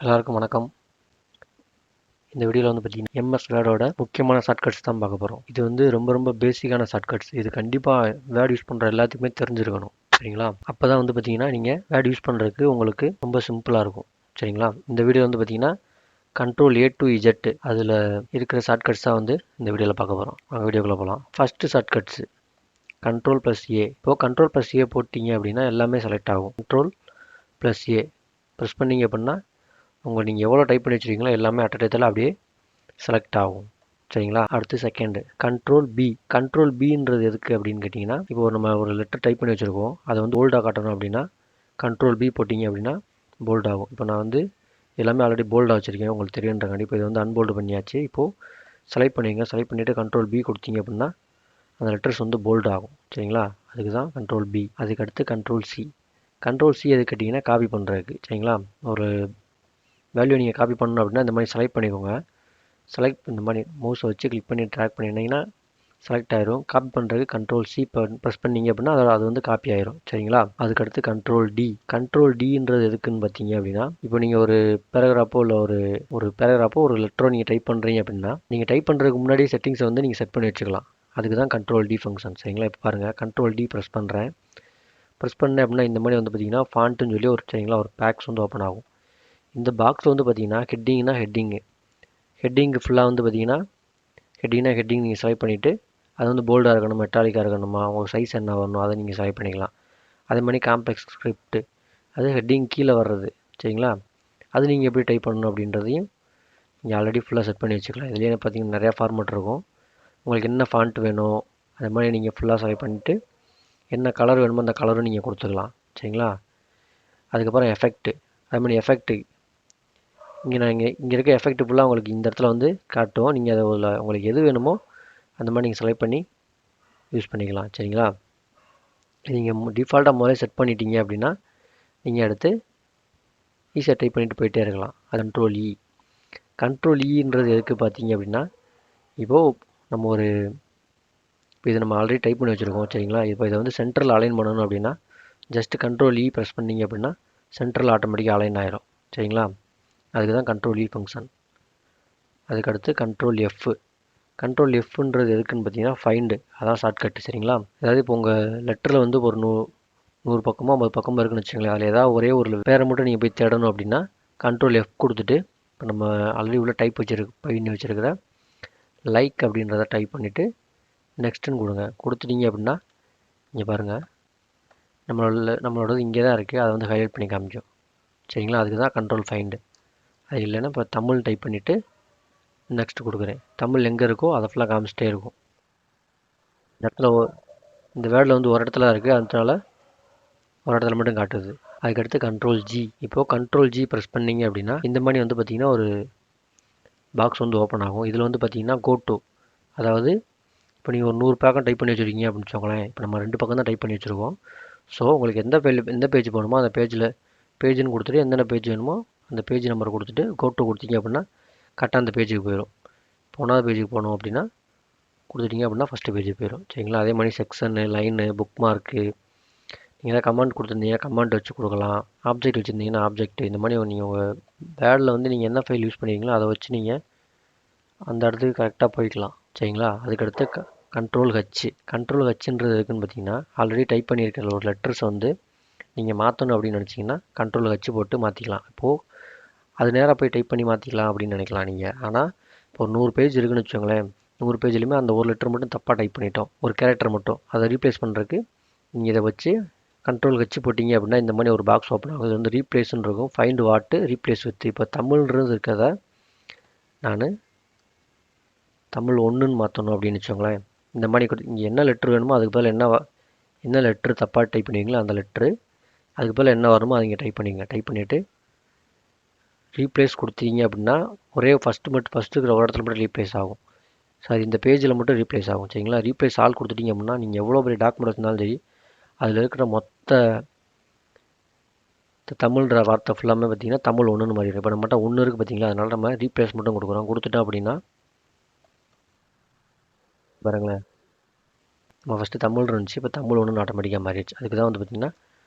எல்லாருக்கும் வணக்கம். இந்த வீடியோவில் வந்து பார்த்தீங்கன்னா எம்எஸ் வேர்டோட முக்கியமான ஷார்ட்கட்ஸ் தான் பார்க்க போகிறோம். இது வந்து ரொம்ப பேசிக்கான ஷார்ட்கட்ஸ். இது கண்டிப்பாக வேர்ட் யூஸ் பண்ணுற எல்லாத்துக்குமே தெரிஞ்சிருக்கணும், சரிங்களா? அப்போ தான் வந்து பார்த்தீங்கன்னா நீங்கள் வேர்ட் யூஸ் பண்ணுறதுக்கு உங்களுக்கு ரொம்ப சிம்பிளாக இருக்கும், சரிங்களா? இந்த வீடியோ வந்து பார்த்தீங்கன்னா Ctrl A to Z அதில் இருக்கிற ஷார்ட்கட்ஸ் தான் வந்து இந்த வீடியோவில் பார்க்க போகிறோம். வாங்க வீடியோக்குள்ளே போகலாம். First shortcuts Ctrl+A. இப்போது Ctrl+A போட்டிங்க அப்படின்னா எல்லாமே செலக்ட் ஆகும். Ctrl+A ப்ரெஸ் பண்ணிங்க அப்படின்னா நீங்கள் எவ்வளோ டைப் பண்ணி வச்சுருக்கீங்களோ எல்லாமே அட் டைத்தில் அப்படியே செலக்ட் ஆகும், சரிங்களா? அடுத்து செகண்டு Ctrl Bன்றது எதுக்கு அப்படின்னு கேட்டிங்கன்னா, இப்போ நம்ம ஒரு லெட்டர் டைப் பண்ணி வச்சுருக்கோம், அதை வந்து போல்டாக காட்டணும் அப்படின்னா Ctrl B போட்டிங்க அப்படின்னா போல்ட் ஆகும். இப்போ நான் வந்து எல்லாமே ஆல்ரெடி போல்டாக வச்சுருக்கேன், உங்களுக்கு தெரியுன்றக்காண்டி. இப்போ இது வந்து அன்போல்டு பண்ணியாச்சு. இப்போது செலக்ட் பண்ணிடுங்க. செலக்ட் பண்ணிவிட்டு Ctrl B கொடுத்தீங்க அப்படின்னா அந்த லெட்டர்ஸ் வந்து போல்ட் ஆகும், சரிங்களா? அதுக்கு தான் Ctrl B. அதுக்கடுத்து Ctrl C எது கேட்டிங்கன்னா காப்பி பண்ணுறதுக்கு, சரிங்களா? ஒரு வேல்யூ நீங்கள் காப்பி பண்ணணும் அப்படின்னா இந்த மாதிரி செலக்ட் பண்ணிக்கோங்க. செலக்ட் இந்த மாதிரி மவுஸை வச்சு கிளிக் பண்ணி ட்ராக் பண்ணிங்கன்னா செலக்ட் ஆயிரும். காப்பி பண்ணுறதுக்கு Ctrl C ப்ரெஸ் பண்ணிங்க அப்படின்னா அது வந்து காப்பி ஆயிரும், சரிங்களா? அதுக்கடுத்து Ctrl Dன்றது எதுக்குன்னு பார்த்தீங்க அப்படின்னா, இப்போ நீங்கள் ஒரு பேராகிராஃபோ இல்லை ஒரு பேராகிராஃபோ ஒரு லெட்டரோ நீங்கள் டைப் பண்ணுறீங்க அப்படின்னா நீங்கள் டைப் பண்ணுறதுக்கு முன்னாடி செட்டிங்ஸை வந்து நீங்கள் செட் பண்ணி வச்சுக்கலாம். அதுக்கு தான் Ctrl D ஃபங்க்ஷன், சரிங்களா? இப்போ பாருங்கள், Ctrl D ப்ரெஸ் பண்ணுறேன். ப்ரெஸ் பண்ணேன் அப்படின்னா இந்த மாதிரி வந்து பார்த்தீங்கன்னா ஃபாண்ட்டுன்னு சொல்லி ஒரு, சரிங்களா, ஒரு பேக்ஸ் வந்து ஓப்பன் ஆகும். இந்த பாக்ஸில் வந்து பார்த்தீங்கன்னா ஹெட்டிங்கு ஃபுல்லாக வந்து பார்த்தீங்கன்னா ஹெட்டிங் நீங்கள் செலக்ட் பண்ணிவிட்டு அது வந்து போல்டாக இருக்கணும், மெட்டாலிக்காக இருக்கணுமா, உங்கள் சைஸ் என்ன வரணும் அதை நீங்கள் செலக்ட் பண்ணிக்கலாம். அதே மாதிரி காம்ப்ளெக்ஸ் ஸ்கிரிப்ட் அது ஹெட்டிங் கீழே வர்றது, சரிங்களா? அது நீங்கள் எப்படி டைப் பண்ணணும் அப்படின்றதையும் நீங்கள் ஆல்ரெடி ஃபுல்லாக செட் பண்ணி வச்சுக்கலாம். இதுலேயே பார்த்தீங்கன்னா நிறையா ஃபார்மேட் இருக்கும். உங்களுக்கு என்ன ஃபாண்ட் வேணும் அதே மாதிரி நீங்கள் ஃபுல்லாக செலக்ட் பண்ணிவிட்டு என்ன கலர் வேணுமோ அந்த கலரும் நீங்கள் கொடுத்துக்கலாம், சரிங்களா? அதுக்கப்புறம் அதே மாதிரி எஃபெக்ட்டு இங்கே இருக்க எஃபெக்ட் ஃபுல்லாக உங்களுக்கு இந்த இடத்துல வந்து காட்டும். நீங்கள் அதை உங்களுக்கு எது வேணுமோ அந்த மாதிரி நீங்கள் செலக்ட் பண்ணி யூஸ் பண்ணிக்கலாம், சரிங்களா? நீங்கள் டிஃபால்ட்டாக முதல்ல செட் பண்ணிட்டீங்க அப்படின்னா நீங்கள் அடுத்து ஈஸியாக டைப் பண்ணிட்டு போயிட்டே இருக்கலாம். அது Ctrl Eன்றது எதுக்கு பார்த்தீங்க அப்படின்னா, இப்போது இப்போ இதை நம்ம ஆல்ரெடி டைப் பண்ணி வச்சுருக்கோம், சரிங்களா? இப்போ இதை வந்து சென்ட்ரல் அலைன் பண்ணணும் அப்படின்னா ஜஸ்ட் Ctrl E ப்ரெஸ் பண்ணிங்க அப்படின்னா சென்ட்ரல் ஆட்டோமேட்டிக்காக அலைன் ஆயிரும், சரிங்களா? அதுக்கு தான் Ctrl E ஃபங்க்ஷன். அதுக்கடுத்து Ctrl Fன்றது எதுக்குன்னு பார்த்தீங்கன்னா ஃபைண்டு, அதான் ஷார்ட்கட்டு, சரிங்களா? அதாவது இப்போ உங்கள் லெட்டரில் வந்து ஒரு 100 பக்கமோ 50 பக்கமோ இருக்குன்னு வச்சுங்களேன். அதில் ஏதாவது ஒரே ஒரு பேரை மட்டும் நீங்கள் போய் தேடணும் அப்படின்னா Ctrl F கொடுத்துட்டு இப்போ நம்ம ஆல்ரெடி உள்ள டைப் பண்ணி வச்சுருக்கிற லைக் அப்படின்றத டைப் பண்ணிவிட்டு நெக்ஸ்ட்டுன்னு கொடுத்துட்டீங்க அப்படின்னா இங்கே பாருங்கள் நம்மளோடது இங்கே தான் இருக்குது, அதை வந்து ஹைலைட் பண்ணி காமிக்கும், சரிங்களா? அதுக்கு தான் Ctrl ஃபைண்டு. அது இல்லைன்னா இப்போ தமிழ் டைப் பண்ணிவிட்டு நெக்ஸ்ட் கொடுக்குறேன். தமிழ் எங்கே இருக்கோ அதை ஃபுல்லாக காமிச்சிட்டே இருக்கும். இந்த இடத்துல இந்த வேர்டில் வந்து ஒரு இடத்துல இருக்குது, அதனால ஒரு இடத்துல மட்டும் காட்டுது. அதுக்கடுத்து Ctrl G. இப்போது Ctrl G ப்ரெஸ் பண்ணிங்க அப்படின்னா இந்த மாதிரி வந்து பார்த்திங்கன்னா ஒரு பாக்ஸ் வந்து ஓப்பன் ஆகும். இதில் வந்து பார்த்திங்கன்னா go-to, அதாவது இப்போ நீங்கள் ஒரு 100 பக்கம் டைப் பண்ணி வச்சுருக்கீங்க அப்படின்னு வச்சுக்கோங்களேன். இப்போ நம்ம 2 பக்கம் தான் டைப் பண்ணி வச்சுருக்கோம். ஸோ உங்களுக்கு எந்த பேஜ் போகணுமோ அந்த பேஜுன்னு கொடுத்துட்டு எந்தெந்த பேஜ் வேணுமோ அந்த பேஜ் நம்பர் கொடுத்துட்டு go-to கொடுத்தீங்க அப்படின்னா கரெக்டாக அந்த பேஜுக்கு போயிடும். 1வது பேஜுக்கு போகணும் அப்படின்னா கொடுத்துட்டிங்க அப்படின்னா ஃபஸ்ட்டு பேஜுக்கு போயிடும், சரிங்களா? அதே மாதிரி செக்ஷனு, லைனு, புக் மார்க்கு, நீங்கள் ஏதாவது கமெண்ட் கொடுத்துருந்தீங்க கமெண்ட் வச்சு கொடுக்கலாம். ஆப்ஜெக்ட் வச்சுருந்தீங்கன்னா ஆப்ஜெக்ட், இந்த மாதிரி நீங்கள் உங்கள் வேர்டில் வந்து நீங்கள் என்ன ஃபைல் யூஸ் பண்ணுவீங்களோ அதை வச்சு நீங்கள் அந்த இடத்துக்கு கரெக்டாக போய்க்கலாம், சரிங்களா? அதுக்கடுத்து Ctrl Hன்றது இருக்குதுன்னு பார்த்தீங்கன்னா ஆல்ரெடி டைப் பண்ணியிருக்கிற ஒரு லெட்டர்ஸ் வந்து நீங்கள் மாற்றணும் அப்படின்னு நினச்சிங்கன்னா Ctrl H போட்டு மாற்றிக்கலாம். இப்போது அது நேராக போய் டைப் பண்ணி மாற்றிக்கலாம் அப்படின்னு நினைக்கலாம் நீங்கள். ஆனால் இப்போ ஒரு 100 பேஜ் இருக்குதுன்னு வச்சுக்கோங்களேன். 100 பேஜ்லையுமே அந்த ஒரு லெட்டர் மட்டும் தப்பாக டைப் பண்ணிட்டோம், ஒரு கேரக்டர் மட்டும். அதை ரீப்ளேஸ் பண்ணுறதுக்கு நீங்கள் இதை வச்சு Ctrl H போட்டிங்க அப்படின்னா இந்த மாதிரி ஒரு பாக்ஸ் ஓப்பன் ஆகும். இது வந்து ரீப்ளேஸ்ன்னு இருக்கும். ஃபைண்ட் வாட்டு ரீப்ளேஸ் வித். இப்போ தமிழ்ன்றது இருக்கிறத நான் தமிழ் 1ன்னு மாற்றணும் அப்படின்னு வச்சுக்கோங்களேன். இந்த மாதிரி இங்கே என்ன லெட்ரு வேணுமோ அதுக்கு பதில் என்ன லெட்ரு தப்பாக டைப் பண்ணுவீங்களோ அந்த லெட்ரு, அதுக்கு பதில் என்ன வருமோ அதை இங்கே டைப் பண்ணிவிட்டு ரீப்ளேஸ் கொடுத்தீங்க அப்படின்னா ஒரே ஃபஸ்ட்டு இருக்கிற ஒரு இடத்துல மட்டும் ரீப்ளேஸ் ஆகும். சாரி, இந்த பேஜில் மட்டும் ரீப்ளேஸ் ஆகும், சரிங்களா? ரீப்ளேஸ் ஆல் கொடுத்துட்டீங்க அப்படின்னா நீங்கள் எவ்வளோ பெரிய டாக்குமெண்ட் இருந்தாலும் சரி அதில் இருக்கிற மொத்த தமிழ்ன்ற வார்த்தை ஃபுல்லாமே பார்த்தீங்கன்னா தமிழ் 1ன்னு மாறிடும். இப்போ நம்மகிட்ட 1 இருக்குது பார்த்தீங்களா, அதனால நம்ம ரீப்ளேஸ் மட்டும் கொடுத்துட்டோம் அப்படின்னா பாருங்களேன், நம்ம ஃபஸ்ட்டு தமிழ் இருந்துச்சு, இப்போ தமிழ் 1ன்னு ஆட்டோமேட்டிக்காக மாறிடுச்சு. அதுக்கு தான் வந்து பார்த்திங்கன்னா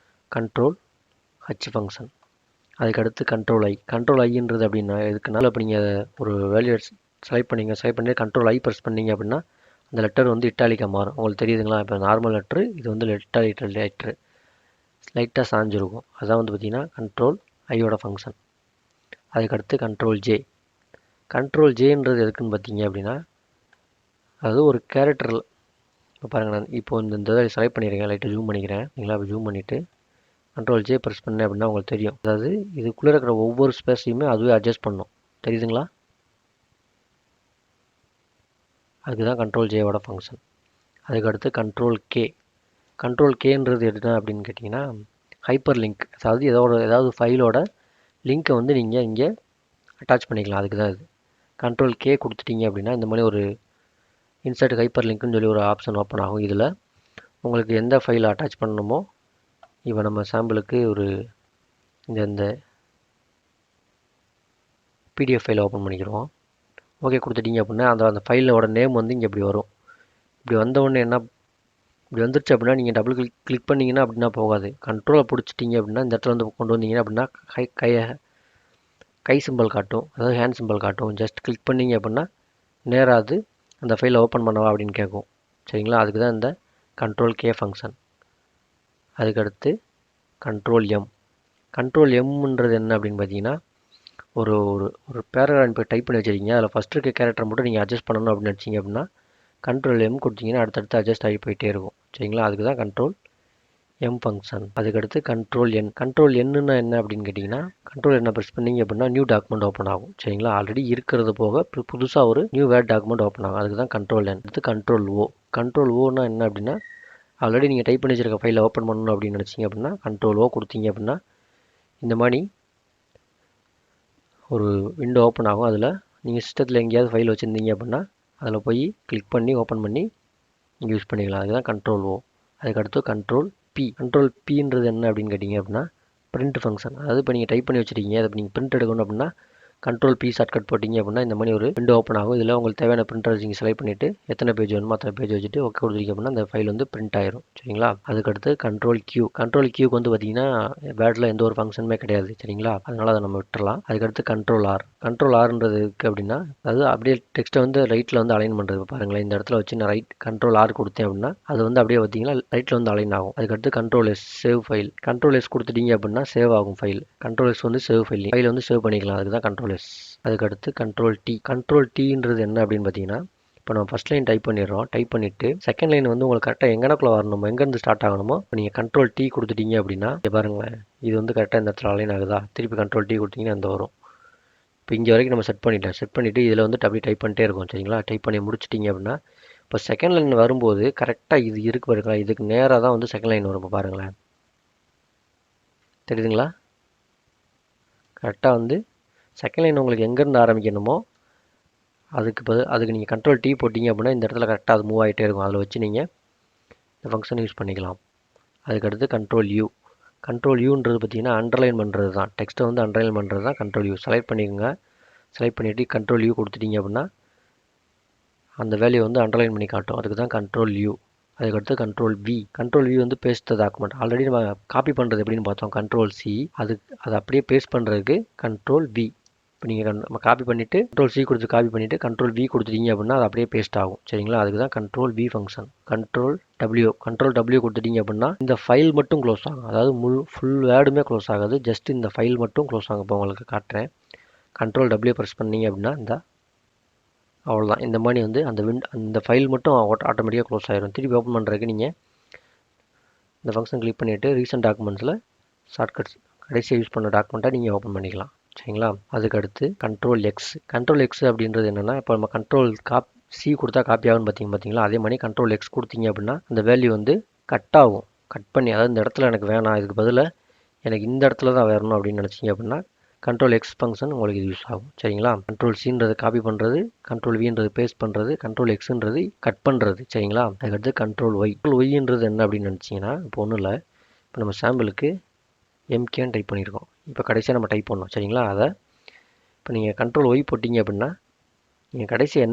Ctrl H ஃபங்க்ஷன். அதுக்கடுத்து கண்ட்ரோல் ஐ. கண்ட்ரோல் ஐன்றது அப்படின்னா எதுக்குன்னா இப்போ நீங்கள் ஒரு வேல்யூ செலக்ட் பண்ணி கண்ட்ரோல் ஐ ப்ரெஸ் பண்ணீங்க அப்படின்னா அந்த லெட்டர் வந்து இட்டாலிக்காக மாறும். உங்களுக்கு தெரியுதுங்களா? இப்போ நார்மல் லெட்ரு, இது வந்து இட்டாலிக் லெட்ரு லைட்டாக சாஞ்சிருக்கும். அதான் வந்து பார்த்திங்கன்னா கண்ட்ரோல் ஐயோட ஃபங்க்ஷன். அதுக்கடுத்து கண்ட்ரோல் ஜே. கண்ட்ரோல் ஜேன்றது எதுக்குன்னு பார்த்தீங்க அப்படின்னா அது ஒரு கேரக்டரில் இப்போ பாருங்கள், நான் இப்போ இந்த இதை செலக்ட் பண்ணியிருக்கேன், லைட்டாக ஜூம் பண்ணிக்கிறேன். நீங்களா இப்போ ஜூம் பண்ணிவிட்டு கண்ட்ரோல் ஜே ப்ரெஸ் பண்ணேன் அப்படின்னா உங்களுக்கு தெரியும். அதாவது இதுக்குள்ளே இருக்கிற ஒவ்வொரு ஸ்பேஸையுமே அதுவே அட்ஜஸ்ட் பண்ணும். தெரியுதுங்களா? அதுதான் கண்ட்ரோல் ஜேவோட ஃபங்க்ஷன். அதுக்கடுத்து கண்ட்ரோல் கே. கண்ட்ரோல் கேன்றது என்ன அப்படின்னு கேட்டிங்கன்னா ஹைப்பர் லிங்க். அதாவது ஏதாவது ஃபைலோட லிங்க்கை வந்து நீங்கள் இங்கே அட்டாச் பண்ணிக்கலாம். அதுக்கு தான் இது. கண்ட்ரோல் கே கொடுத்துட்டீங்க அப்படின்னா இந்த மாதிரி ஒரு இன்சர்ட் ஹைப்பர் லிங்க்னு சொல்லி ஒரு ஆப்ஷன் ஓப்பன் ஆகும். இதில் உங்களுக்கு எந்த ஃபைலை அட்டாச் பண்ணணுமோ, இப்போ நம்ம சாம்பிளுக்கு ஒரு இந்த பிடிஎஃப் ஃபைலை ஓப்பன் பண்ணிக்கிறோம். ஓகே கொடுத்துட்டீங்க அப்படின்னா அந்த ஃபைலோட நேம் வந்து இங்கே இப்படி வரும். இப்படி வந்தவுடனே இப்படி வந்துருச்சு அப்படின்னா நீங்கள் டபுள் கிளிக் பண்ணிங்கன்னா அப்படின்னா போகாது. கண்ட்ரோலை பிடிச்சிட்டிங்க அப்படின்னா இந்த இடத்துல வந்து கொண்டு வந்தீங்கன்னா அப்படின்னா கை சிம்பிள் காட்டும், அதாவது ஹேண்ட் சிம்பிள் காட்டும். ஜஸ்ட் கிளிக் பண்ணிங்க அப்படின்னா நேராது அந்த ஃபைலை ஓப்பன் பண்ணவா அப்படின்னு கேட்கும். சரிங்களா? அதுக்கு தான் இந்த கண்ட்ரோல் கே ஃபங்க்ஷன். அதுக்கடுத்து கண்ட்ரோல் எம். கண்ட்ரோல் எம்ன்றது என்ன அப்படின்னு பார்த்தீங்கன்னா ஒரு ஒரு பேராகிராஃப் இப்போ டைப் பண்ணி வச்சுருக்கீங்க, அதில் ஃபஸ்ட் இருக்க கேரக்டர் மட்டும் நீங்கள் அட்ஜஸ்ட் பண்ணணும் அப்படின்னு நினச்சிங்க அப்படின்னா கண்ட்ரோல் எம் கொடுத்தீங்கன்னா அடுத்தடுத்து அட்ஜஸ்ட் ஆகி போயிட்டே இருக்கும். சரிங்களா? அதுக்கு தான் கண்ட்ரோல் எம் ஃபங்க்ஷன். அதுக்கடுத்து கண்ட்ரோல் என். கண்ட்ரோல் என்னன்னா என்ன அப்படின்னு கேட்டிங்கன்னா கண்ட்ரோல் என்ன ப்ரெஸ் பண்ணிங்க அப்படின்னா நியூ டாக்குமெண்ட் ஓப்பன் ஆகும். சரிங்களா? ஆல்ரெடி இருக்கிறது போக புதுசாக ஒரு நியூ வேர்ட் டாக்குமெண்ட் ஓப்பன் ஆகும். அதுக்கு தான் கண்ட்ரோல் என். அடுத்து கண்ட்ரோல் ஓ. கண்ட்ரோல் ஓன்னா என்ன அப்படின்னா ஆல்ரெடி நீங்கள் டைப் பண்ணி வச்சிருக்க ஃபைலை ஓப்பன் பண்ணணும் அப்படின்னு நினச்சிங்க அப்படின்னா கண்ட்ரோல் ஓ கொடுத்தீங்க அப்படின்னா இந்த மாதிரி ஒரு விண்டோ ஓப்பன் ஆகும். அதில் நீங்கள் சிஸ்டத்தில் எங்கேயாவது ஃபைல் வச்சுருந்தீங்க அப்படின்னா அதில் போய் கிளிக் பண்ணி ஓப்பன் பண்ணி நீங்கள் யூஸ் பண்ணிக்கலாம். அதுதான் கண்ட்ரோல் ஓ. அதுக்கடுத்து கண்ட்ரோல் பி. கண்ட்ரோல் பின்றது என்ன அப்படின்னு கேட்டிங்க அப்படின்னா பிரிண்ட் ஃபங்க்ஷன். அதாவது இப்போ நீங்கள் டைப் பண்ணி வச்சுருக்கீங்க, அதை நீங்கள் பிரிண்ட் எடுக்கணும் அப்படின்னா கண்ட்ரோல் பி ஷார்ட்கட் போட்டிங்க அப்படின்னா இந்த மாதிரி ஒரு விண்டோ ஓப்பன் ஆகும். இதில் உங்களுக்கு தேவையான பிரிண்டர் நீங்கள் செலக்ட் பண்ணிவிட்டு எத்தனை பேஜ் வேணுமோ அத்தனை பேஜ் வச்சுட்டு ஓகே கொடுத்துருக்கீங்க அப்படின்னா அந்த ஃபைல் வந்து பிரிண்ட் ஆயிரும். சரிங்களா? அதுக்கடுத்து கண்ட்ரோல் கியூ. கண்ட்ரோல் கியூக்கு வந்து பார்த்தீங்கன்னா வேர்டில் எந்த ஒரு ஃபங்க்ஷனுமே கிடையாது. சரிங்களா? அதனால் அதை நம்ம விட்டுறலாம். அதுக்கடுத்து கண்ட்ரோல் ஆர். கண்ட்ரோல் ஆர்ன்றது இருக்குது அப்படின்னா அதாவது அப்படியே டெக்ஸ்ட்டை வந்து ரைட்டில் வந்து அலைன் பண்ணுறது. பாருங்களேன், இந்த இடத்துல வச்சு நான் கண்ட்ரோல் ஆர் கொடுத்தேன் அப்படின்னா அது வந்து அப்படியே பார்த்தீங்கன்னா ரைட்டில் வந்து அலைன் ஆகும். அதுக்கடுத்து control S save file. Control S கொடுத்துட்டீங்க அப்படின்னா சேவ் ஆகும் ஃபைல். கண்ட்ரோல் எஸ் வந்து சேவ் ஃபைல் வந்து சேவ் பண்ணிக்கலாம். அதுக்கு தான் கண்ட்ரோல் எஸ். அதுக்கடுத்து கண்ட்ரோல் டி. கண்ட்ரோல் டீன்றது என்ன அப்படின்னு பார்த்தீங்கன்னா இப்போ நம்ம ஃபஸ்ட் லைன் டைப் பண்ணிடுறோம். டைப் பண்ணிவிட்டு செகண்ட் லைன் வந்து உங்களுக்கு கரெக்டாக எங்கனக்குள்ளே வரணுமோ, எங்கேருந்து ஸ்டார்ட் ஆகணுமோ இப்போ நீங்கள் கண்ட்ரோல் டி கொடுத்துட்டீங்க அப்படின்னா பாருங்களேன், இது வந்து கரெக்டாக இந்த இடத்துல அலைன் ஆகுதா? திருப்பி கண்ட்ரோல் டி கொடுத்தீங்கன்னா அந்த வரும். இப்போ இங்கே வரைக்கும் நம்ம செட் பண்ணிவிட்டு இதில் வந்து அப்படியே டைப் பண்ணிட்டே இருக்கும். சரிங்களா? டைப் பண்ணி முடிச்சிட்டிங்க அப்படின்னா இப்போ செகண்ட் லைன் வரும்போது கரெக்டாக இது இருக்கு பாருங்களா, இதுக்கு நேராக தான் வந்து செகண்ட் லைன் வரும். இப்போ பாருங்களேன், தெரியுதுங்களா? கரெக்டாக வந்து செகண்ட் லைன் உங்களுக்கு எங்கேருந்து ஆரம்பிக்கணுமோ அதுக்கு நீங்கள் கண்ட்ரோல் டி போட்டிங்க அப்படின்னா இந்த இடத்துல கரெக்டாக அது மூவ் ஆகிட்டே இருக்கும். அதில் வச்சு நீங்கள் இந்த ஃபங்க்ஷன் யூஸ் பண்ணிக்கலாம். அதுக்கடுத்து கண்ட்ரோல் யூ. கண்ட்ரோல் யூன்றது பார்த்தீங்கன்னா அண்டர்லைன் பண்ணுறது தான். டெக்ஸ்ட்டை வந்து அண்டர்லைன் பண்ணுறது தான் கண்ட்ரோல் யூ. செலக்ட் பண்ணிக்கோங்க. செலக்ட் பண்ணிவிட்டு கண்ட்ரோல் யூ கொடுத்துட்டீங்க அப்படின்னா அந்த வேல்யூ வந்து அண்டர்லைன் பண்ணி காட்டும். அதுக்கு தான் கண்ட்ரோல் யூ. அதுக்கடுத்து கண்ட்ரோல் வி. கண்ட்ரோல் வி வந்து பேஸ்ட் த டாக்குமெண்ட். ஆல்ரெடி நம்ம காப்பி பண்ணுறது எப்படின்னு பார்த்தோம், கண்ட்ரோல் சி. அதை அப்படியே பேஸ்ட் பண்ணுறதுக்கு கண்ட்ரோல் வி. இப்போ நீங்கள் நம்ம காப்பி பண்ணிவிட்டு கண்ட்ரோல் சி கொடுத்து காப்பி பண்ணிவிட்டு கண்ட்ரோல் வி கொடுத்துட்டீங்க அப்படின்னா அது அப்படியே பேஸ்ட் ஆகும். சரிங்களா? அதுக்கு தான் control V function. Control W கொடுத்துட்டீங்க அப்படின்னா இந்த ஃபைல் மட்டும் க்ளோஸ் ஆகும். அதாவது ஃபுல் வேர்டுமே க்ளோஸ் ஆகாது, ஜஸ்ட் இந்த ஃபைல் மட்டும் க்ளோஸ் ஆகும். இப்போ உங்களுக்கு காட்டுறேன். கண்ட்ரோல் டபிள்யூ ப்ரெஸ் பண்ணீங்க அப்படின்னா அவ்வளோதான். இந்த மாதிரி வந்து அந்த ஃபைல் மட்டும் ஆட்டோமேட்டிக்காக க்ளோஸ் ஆகிடும். திருப்பி ஓப்பன் பண்ணுறதுக்கு நீங்கள் இந்த ஃபங்க்ஷன் கிளிக் பண்ணிவிட்டு ரீசெண்ட் டாக்குமெண்ட்ஸில் ஷார்ட்கட்ஸ் கடைசியாக யூஸ் பண்ண டாக்குமெண்ட்டை நீங்கள் ஓப்பன் பண்ணிக்கலாம். சரிங்களா? அதுக்கடுத்து கண்ட்ரோல் எக்ஸ். கண்ட்ரோல் எக்ஸ் அப்படின்றது என்னென்னா இப்போ நம்ம கண்ட்ரோல் சி கொடுத்தா காப்பி ஆகும்னு பார்த்தீங்களா, அதே மாதிரி கண்ட்ரோல் எக்ஸ் கொடுத்தீங்க அப்படின்னா அந்த வேல்யூ வந்து கட் ஆகும். கட் பண்ணி, அதாவது இந்த இடத்துல எனக்கு வேணாம், இதுக்கு பதிலாக எனக்கு இந்த இடத்துல தான் வரணும் அப்படின்னு நினச்சிங்க அப்படின்னா கண்ட்ரோல் எக்ஸ் ஃபங்க்ஷன் உங்களுக்கு இது யூஸ் ஆகும். சரிங்களா? கண்ட்ரோல் சின்றது காப்பி பண்ணுறது, கண்ட்ரோல் வின்றது பேஸ்ட் பண்ணுறது, கண்ட்ரோல் எக்ஸ்ன்றது கட் பண்ணுறது. சரிங்களா? அதுக்கடுத்து கண்ட்ரோல் ஒய். ஒய்ன்றது என்ன அப்படின்னு நினச்சிங்கன்னா இப்போ ஒன்றும் இல்லை, இப்போ நம்ம சாம்பிளுக்கு எம்கேன்னு டைப் பண்ணியிருக்கோம். இப்போ கடைசியாக நம்ம டைப் பண்ணோம். சரிங்களா? அதை இப்போ நீங்கள் கண்ட்ரோல் ஒய் போட்டிங்க அப்படின்னா நீங்கள் கடைசியாக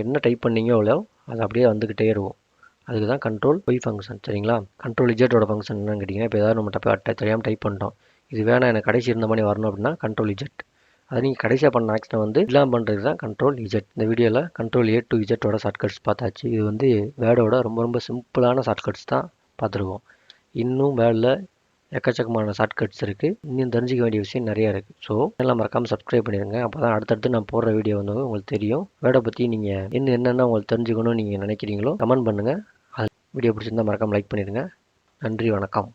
என்ன டைப் பண்ணீங்களோ அது அப்படியே வந்துக்கிட்டே இருக்கும். அதுக்கு தான் கண்ட்ரோல் ஒய் ஃபங்க்ஷன். சரிங்களா? கண்ட்ரோல் இஜெட்டோட ஃபங்க்ஷன் என்னன்னு கேட்டிங்கன்னா இப்போ ஏதாவது நம்ம தெரியாமல் டைப் பண்ணிட்டோம், இது வேணாம் எனக்கு கடைசி இருந்த மாதிரி வரணும் அப்படின்னா Ctrl Z. அதை நீங்கள் கடைசியாக பண்ண ஆக்ஷனை வந்து இல்லாமல் பண்ணுறது தான் Ctrl Z. இந்த வீடியோவில் Ctrl A to Zோட ஷார்ட்கட்ஸ் பார்த்தாச்சு. இது வந்து வேர்டோட ரொம்ப ரொம்ப சிம்பிளான ஷார்ட்கட்ஸ் தான் பார்த்துருக்கோம். இன்னும் வேர்டில் எக்கச்சக்கமான ஷார்ட்கட்ஸ் இருக்குது. இன்னும் தெரிஞ்சிக்க வேண்டிய விஷயம் நிறையா இருக்குது. ஸோ எல்லாம் மறக்காமல் சப்ஸ்கிரைப் பண்ணிடுங்க. அப்போ தான் அடுத்தடுத்து நான் போடுற வீடியோ வந்து உங்களுக்கு தெரியும். வேர்டை பற்றி நீங்கள் என்னென்ன உங்களுக்கு தெரிஞ்சுக்கணும்னு நீங்கள் நினைக்கிறீங்களோ கமெண்ட் பண்ணுங்கள். அது வீடியோ பிடிச்சிருந்தா மறக்காமல் லைக் பண்ணிடுங்க. நன்றி, வணக்கம்.